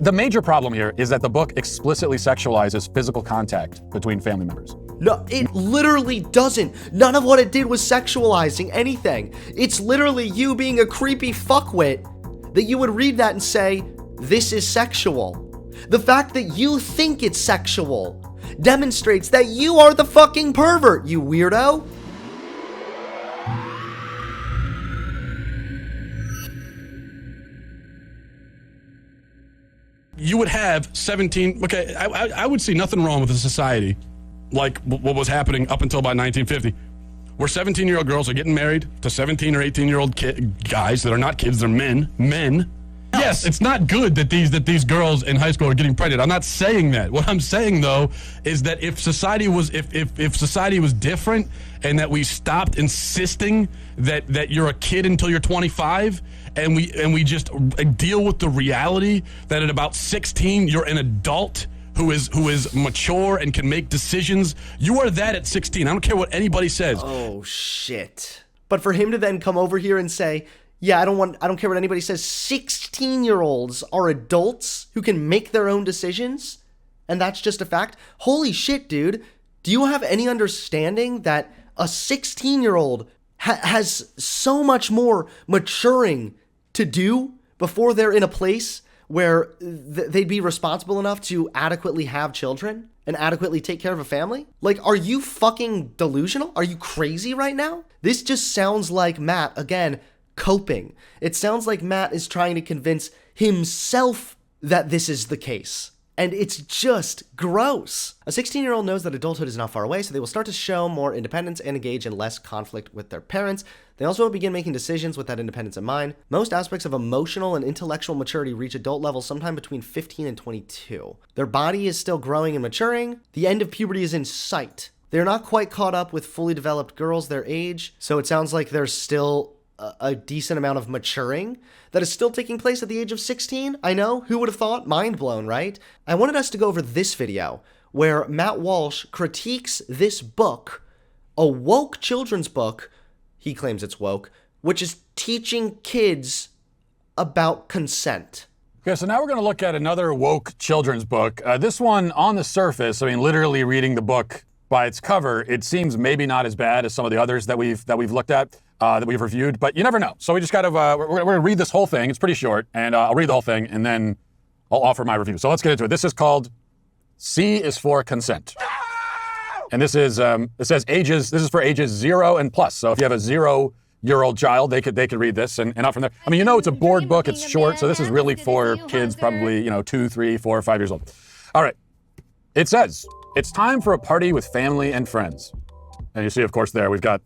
The major problem here is that the book explicitly sexualizes physical contact between family members. No, it literally doesn't. None of what it did was sexualizing anything. It's literally you being a creepy fuckwit that you would read that and say, this is sexual. The fact that you think it's sexual demonstrates that you are the fucking pervert, you weirdo. You would have 17, okay, I would see nothing wrong with a society like what was happening up until about 1950, where 17-year-old girls are getting married to 17 or 18-year-old guys that are not kids, they're men. Yes, it's not good that these girls in high school are getting pregnant. I'm not saying that. What I'm saying though is that if society was if society was different and that we stopped insisting that you're a kid until you're 25 and we just deal with the reality that at about 16 you're an adult who is mature and can make decisions. You are that at 16. I don't care what anybody says. Oh shit. But for him to then come over here and say, yeah, I don't care what anybody says. 16-year-olds are adults who can make their own decisions, and that's just a fact. Holy shit, dude. Do you have any understanding that a 16-year-old has so much more maturing to do before they're in a place where they'd be responsible enough to adequately have children and adequately take care of a family? Like, are you fucking delusional? Are you crazy right now? This just sounds like Matt, again, coping. It sounds like Matt is trying to convince himself that this is the case. And it's just gross. A 16-year-old knows that adulthood is not far away, so they will start to show more independence and engage in less conflict with their parents. They also will begin making decisions with that independence in mind. Most aspects of emotional and intellectual maturity reach adult levels sometime between 15 and 22. Their body is still growing and maturing. The end of puberty is in sight. They're not quite caught up with fully developed girls their age, so it sounds like there's still a decent amount of maturing that is still taking place at the age of 16. I know, who would have thought? Mind blown, right? I wanted us to go over this video where Matt Walsh critiques this book, a woke children's book, he claims it's woke, which is teaching kids about consent. Okay, so now we're going to look at another woke children's book. This one, on the surface, I mean, literally reading the book by its cover, it seems maybe not as bad as some of the others that we've looked at. That we've reviewed, but you never know. So we just kind of, we're going to read this whole thing. It's pretty short, and I'll read the whole thing, and then I'll offer my review. So let's get into it. This is called C is for Consent. And this is, it says ages, this is for ages 0 and plus. So if you have a 0-year-old child, they could read this and up from there. I mean, you know, it's a board book, it's short, so this is really for kids probably, 2, 3, 4, 5 years old. All right. It says, it's time for a party with family and friends. And you see, of course, there we've got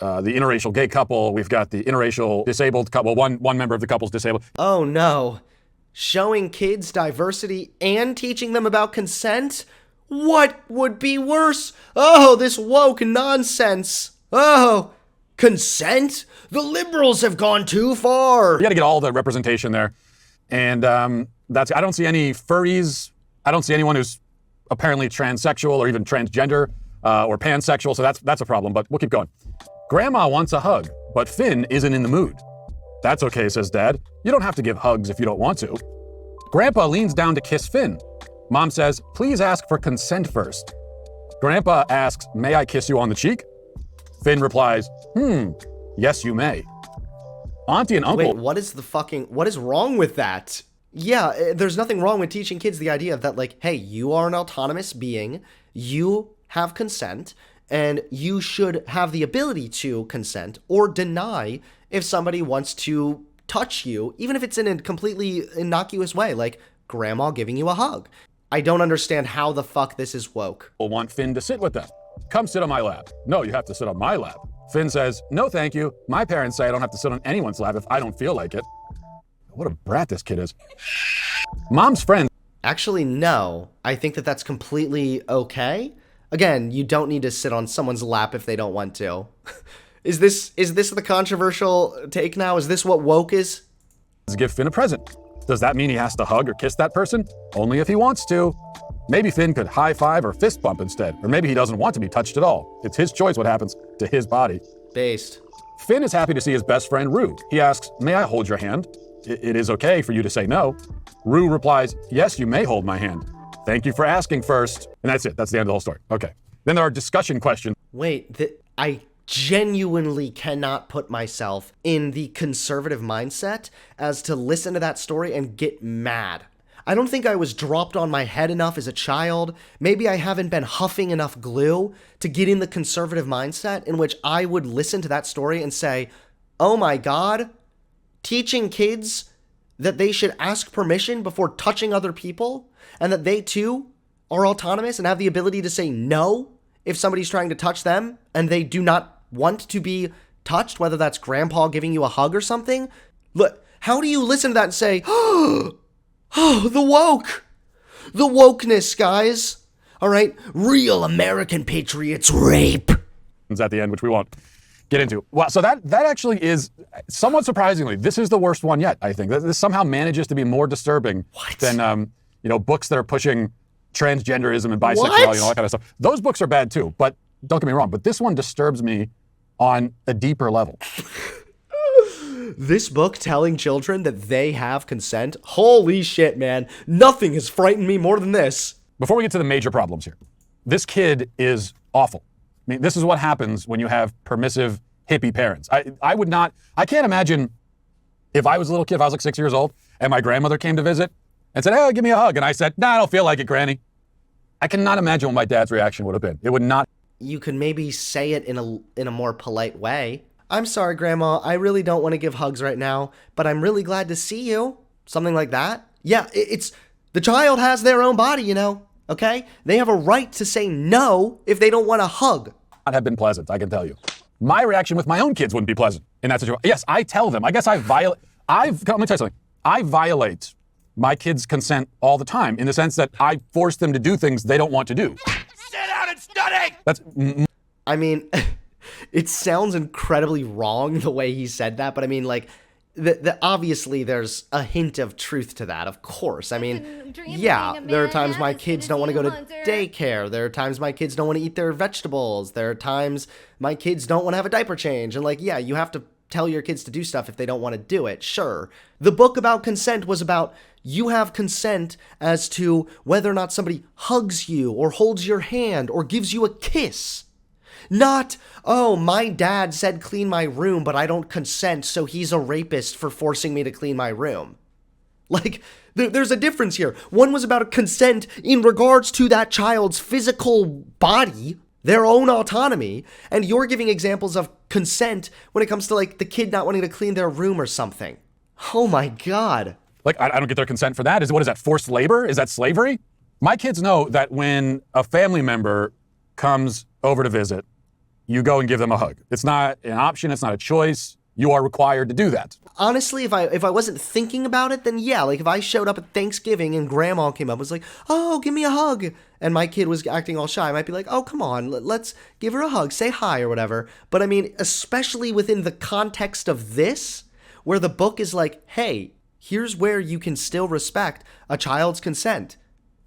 the interracial gay couple, we've got the interracial disabled couple, one member of the couple's disabled. Oh no. Showing kids diversity and teaching them about consent? What would be worse? Oh, this woke nonsense. Oh, consent? The liberals have gone too far. You gotta get all the representation there. And I don't see any furries. I don't see anyone who's apparently transsexual or even transgender or pansexual, so that's a problem, but we'll keep going. Grandma wants a hug, but Finn isn't in the mood. That's okay, says Dad. You don't have to give hugs if you don't want to. Grandpa leans down to kiss Finn. Mom says, please ask for consent first. Grandpa asks, may I kiss you on the cheek? Finn replies, yes, you may. Auntie and Uncle... Wait, what is wrong with that? Yeah, there's nothing wrong with teaching kids the idea of that, like, hey, you are an autonomous being, you have consent, and you should have the ability to consent or deny if somebody wants to touch you, even if it's in a completely innocuous way, like grandma giving you a hug. I don't understand how the fuck this is woke. Will want Finn to sit with them. Come sit on my lap. No, you have to sit on my lap. Finn says, no thank you. My parents say I don't have to sit on anyone's lap if I don't feel like it. What a brat this kid is. Mom's friend. Actually, no. I think that that's completely okay. Again, you don't need to sit on someone's lap if they don't want to. Is this the controversial take now? Is this what woke is? Give Finn a present. Does that mean he has to hug or kiss that person? Only if he wants to. Maybe Finn could high five or fist bump instead. Or maybe he doesn't want to be touched at all. It's his choice what happens to his body. Based. Finn is happy to see his best friend Rue. He asks, may I hold your hand? it is okay for you to say no. Rue replies, yes, you may hold my hand. Thank you for asking first. And that's it. That's the end of the whole story. Okay. Then there are discussion questions. Wait, I genuinely cannot put myself in the conservative mindset as to listen to that story and get mad. I don't think I was dropped on my head enough as a child. Maybe I haven't been huffing enough glue to get in the conservative mindset in which I would listen to that story and say, oh my God, teaching kids that they should ask permission before touching other people and that they too are autonomous and have the ability to say no if somebody's trying to touch them and they do not want to be touched, whether that's grandpa giving you a hug or something. Look, how do you listen to that and say, oh, the wokeness, guys. All right, real American patriots rape. At the end, which we won't get into. Well, so that actually is, somewhat surprisingly, this is the worst one yet, I think. This somehow manages to be more disturbing than, books that are pushing transgenderism and bisexuality and all that kind of stuff. Those books are bad too, but don't get me wrong, but this one disturbs me on a deeper level. This book telling children that they have consent? Holy shit, man. Nothing has frightened me more than this. Before we get to the major problems here, this kid is awful. I mean, this is what happens when you have permissive hippie parents. I can't imagine if I was a little kid, if I was like 6 years old, and my grandmother came to visit and said, hey, give me a hug. And I said, nah, I don't feel like it, Granny. I cannot imagine what my dad's reaction would have been. It would not. You can maybe say it in a more polite way. I'm sorry, Grandma, I really don't want to give hugs right now, but I'm really glad to see you. Something like that. Yeah, it's the child has their own body, okay? They have a right to say no if they don't want a hug. Not have been pleasant, I can tell you. My reaction with my own kids wouldn't be pleasant in that situation. Yes, I tell them. I guess let me tell you something. I violate my kids' consent all the time in the sense that I force them to do things they don't want to do. Sit down and study! I mean, it sounds incredibly wrong the way he said that, but I mean, like, obviously there's a hint of truth to that, of course. I mean, yeah, there are times my kids don't want to go to daycare. There are times my kids don't want to eat their vegetables. There are times my kids don't want to have a diaper change. And like, yeah, you have to tell your kids to do stuff if they don't want to do it, sure. The book about consent was about you have consent as to whether or not somebody hugs you or holds your hand or gives you a kiss. Not, oh, my dad said clean my room, but I don't consent, so he's a rapist for forcing me to clean my room. Like, there's a difference here. One was about consent in regards to that child's physical body, their own autonomy, and you're giving examples of consent when it comes to, like, the kid not wanting to clean their room or something. Oh my God. Like, I don't get their consent for that. What is that, forced labor? Is that slavery? My kids know that when a family member comes over to visit, you go and give them a hug. It's not an option. It's not a choice. You are required to do that. Honestly, if I wasn't thinking about it, then yeah, like if I showed up at Thanksgiving and grandma came up and was like, oh, give me a hug, and my kid was acting all shy, I might be like, oh, come on, let's give her a hug, say hi or whatever. But I mean, especially within the context of this, where the book is like, hey, here's where you can still respect a child's consent.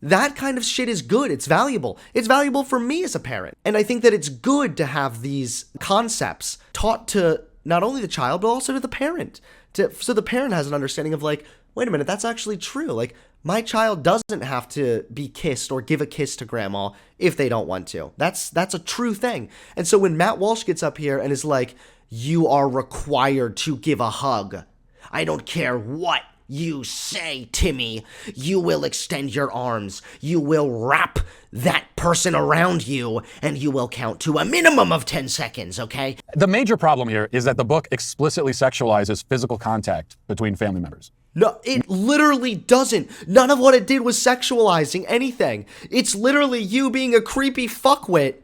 That kind of shit is good. It's valuable. It's valuable for me as a parent. And I think that it's good to have these concepts taught to not only the child, but also to the parent. So the parent has an understanding of like, wait a minute, that's actually true. Like, my child doesn't have to be kissed or give a kiss to grandma if they don't want to. That's a true thing. And so when Matt Walsh gets up here and is like, you are required to give a hug. I don't care what you say, Timmy. You will extend your arms. You will wrap that person around you, and you will count to a minimum of 10 seconds, okay? The major problem here is that the book explicitly sexualizes physical contact between family members. No, it literally doesn't. None of what it did was sexualizing anything. It's literally you being a creepy fuckwit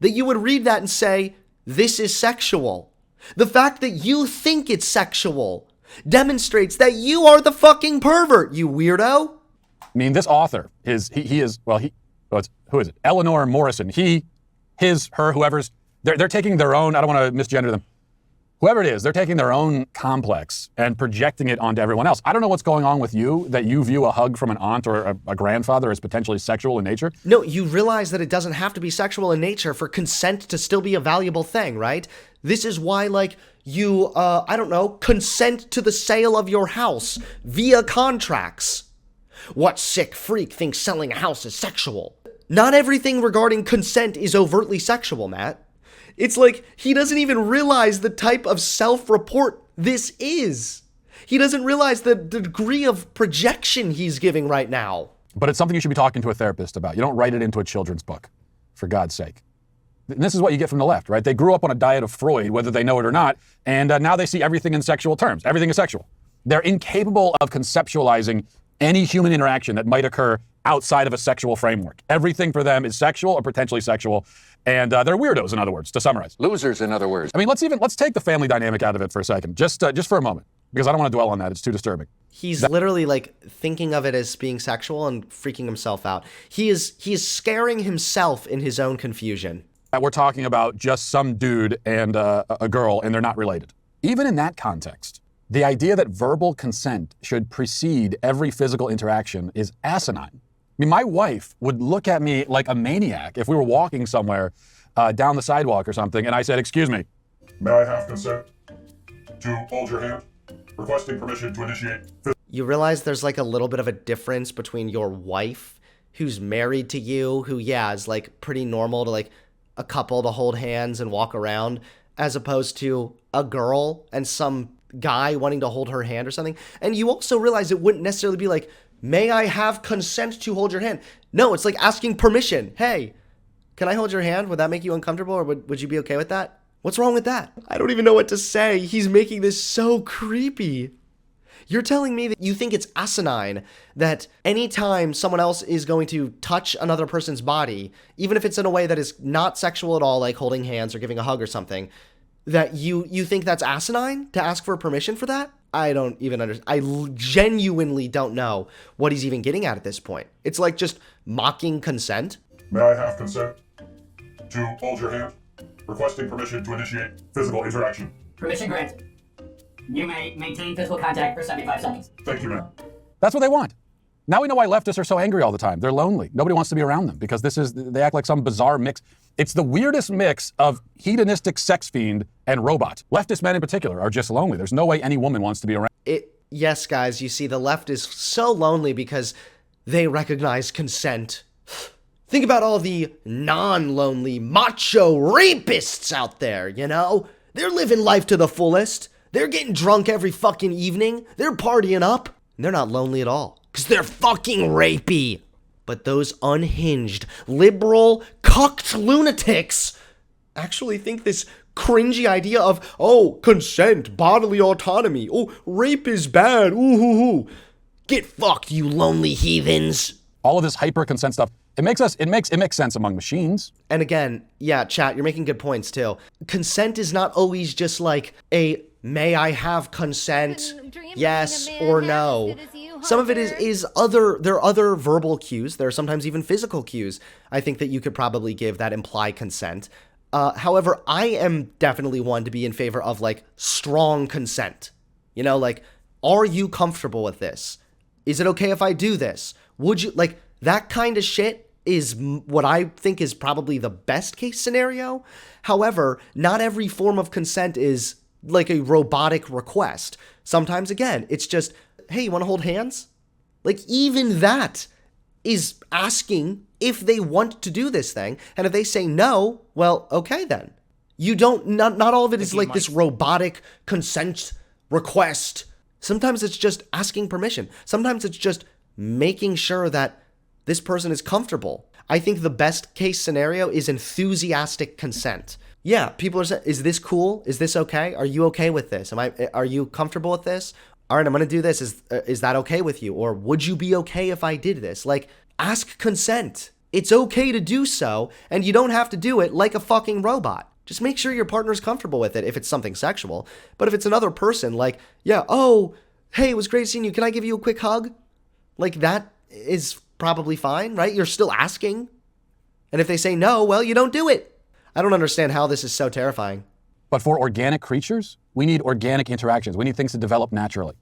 that you would read that and say, this is sexual. The fact that you think it's sexual demonstrates that you are the fucking pervert, you weirdo. I mean, this author who is it? Eleanor Morrison. He, his, her, whoever's, they're taking their own, I don't want to misgender them, Whoever it is, they're taking their own complex and projecting it onto everyone else. I don't know what's going on with you, that you view a hug from an aunt or a grandfather as potentially sexual in nature. No, you realize that it doesn't have to be sexual in nature for consent to still be a valuable thing, right? This is why, like, you, I don't know, consent to the sale of your house via contracts. What sick freak thinks selling a house is sexual? Not everything regarding consent is overtly sexual, Matt. It's like he doesn't even realize the type of self-report this is. He doesn't realize the degree of projection he's giving right now. But it's something you should be talking to a therapist about. You don't write it into a children's book, for God's sake. And this is what you get from the left, right? They grew up on a diet of Freud, whether they know it or not, and now they see everything in sexual terms. Everything is sexual. They're incapable of conceptualizing any human interaction that might occur outside of a sexual framework. Everything for them is sexual or potentially sexual, and they're weirdos, in other words, to summarize. Losers, in other words. I mean, let's take the family dynamic out of it for a second, just for a moment, because I don't want to dwell on that. It's too disturbing. He's literally like thinking of it as being sexual and freaking himself out. He is scaring himself in his own confusion. We're talking about just some dude and a girl, and they're not related. Even in that context, the idea that verbal consent should precede every physical interaction is asinine. I mean, my wife would look at me like a maniac if we were walking somewhere down the sidewalk or something, and I said, "Excuse me, may I have consent to hold your hand? Requesting permission to initiate." You realize there's like a little bit of a difference between your wife, who's married to you, who, yeah, is like pretty normal to like a couple to hold hands and walk around, as opposed to a girl and some guy wanting to hold her hand or something. And you also realize it wouldn't necessarily be like, "May I have consent to hold your hand?" No, it's like asking permission. Hey, can I hold your hand? Would that make you uncomfortable, or would you be okay with that? What's wrong with that? I don't even know what to say. He's making this so creepy. You're telling me that you think it's asinine that anytime someone else is going to touch another person's body, even if it's in a way that is not sexual at all, like holding hands or giving a hug or something, that you think that's asinine to ask for permission for that? I don't even understand. I genuinely don't know what he's even getting at this point. It's like just mocking consent. May I have consent to hold your hand? Requesting permission to initiate physical interaction. Permission granted. You may maintain physical contact for 75 seconds. Thank you, ma'am. That's what they want. Now we know why leftists are so angry all the time. They're lonely. Nobody wants to be around them because they act like some bizarre mix. It's the weirdest mix of hedonistic sex fiend and robot. Leftist men in particular are just lonely. There's no way any woman wants to be around. Yes, guys, you see, the left is so lonely because they recognize consent. Think about all the non-lonely macho rapists out there, you know? They're living life to the fullest. They're getting drunk every fucking evening. They're partying up. And they're not lonely at all because they're fucking rapey. But those unhinged, liberal, cucked lunatics actually think this cringy idea of, oh, consent, bodily autonomy, oh, rape is bad, ooh, hoo, hoo. Get fucked, you lonely heathens. All of this hyper consent stuff, it makes sense among machines. And again, yeah, chat, you're making good points too. Consent is not always just like a, may I have consent, yes or no. Some of it is there are other verbal cues. There are sometimes even physical cues, I think, that you could probably give that imply consent. However, I am definitely one to be in favor of like strong consent. You know, like, are you comfortable with this? Is it okay if I do this? Would you, like, that kind of shit is what I think is probably the best case scenario. However, not every form of consent is like a robotic request. Sometimes, again, it's just, hey, you want to hold hands? Like, even that is asking if they want to do this thing. And if they say no, well, okay then. You don't, not all of it is like this robotic consent request. Sometimes it's just asking permission. Sometimes it's just making sure that this person is comfortable. I think the best case scenario is enthusiastic consent. Yeah, people are saying, is this cool? Is this okay? Are you okay with this? Are you comfortable with this? All right, I'm going to do this. Is that okay with you? Or would you be okay if I did this? Like, ask consent. It's okay to do so, and you don't have to do it like a fucking robot. Just make sure your partner's comfortable with it if it's something sexual. But if it's another person, like, yeah, oh, hey, it was great seeing you. Can I give you a quick hug? Like, that is probably fine, right? You're still asking. And if they say no, well, you don't do it. I don't understand how this is so terrifying. But for organic creatures, we need organic interactions. We need things to develop naturally.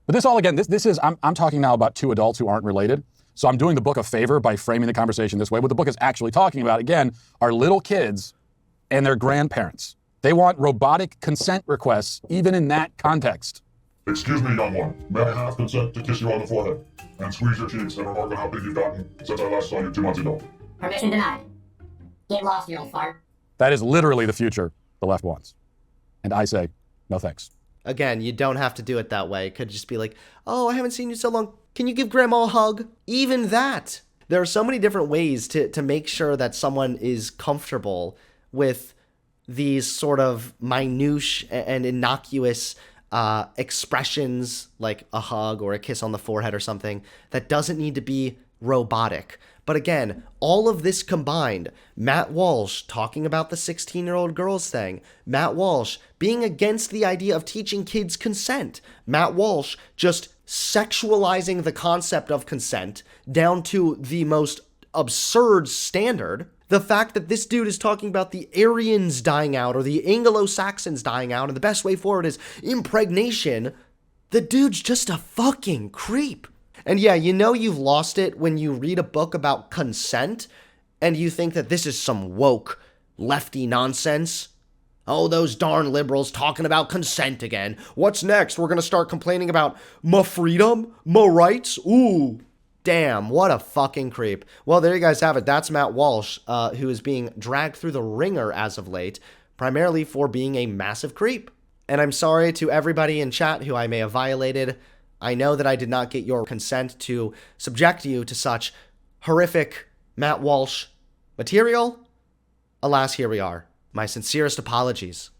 But this all, again, this is, I'm talking now about two adults who aren't related. So I'm doing the book a favor by framing the conversation this way. What the book is actually talking about, again, are little kids and their grandparents. They want robotic consent requests, even in that context. Excuse me, young one. May I have consent to kiss you on the forehead and squeeze your cheeks and remark on how big you've gotten since I last saw you 2 months ago? Permission denied. Get lost, you old fart. That is literally the future the left wants. And I say, no thanks. Again, you don't have to do it that way. It could just be like, oh, I haven't seen you so long. Can you give grandma a hug? Even that. There are so many different ways to make sure that someone is comfortable with these sort of minutiae and innocuous expressions like a hug or a kiss on the forehead or something that doesn't need to be robotic. But again, all of this combined, Matt Walsh talking about the 16-year-old girls thing, Matt Walsh being against the idea of teaching kids consent, Matt Walsh just sexualizing the concept of consent down to the most absurd standard, the fact that this dude is talking about the Aryans dying out or the Anglo-Saxons dying out and the best way forward is impregnation, the dude's just a fucking creep. And yeah, you know you've lost it when you read a book about consent and you think that this is some woke, lefty nonsense. Oh, those darn liberals talking about consent again. What's next? We're going to start complaining about ma freedom? Ma rights? Ooh. Damn, what a fucking creep. Well, there you guys have it. That's Matt Walsh, who is being dragged through the ringer as of late, primarily for being a massive creep. And I'm sorry to everybody in chat who I may have violated. I know that I did not get your consent to subject you to such horrific Matt Walsh material. Alas, here we are. My sincerest apologies.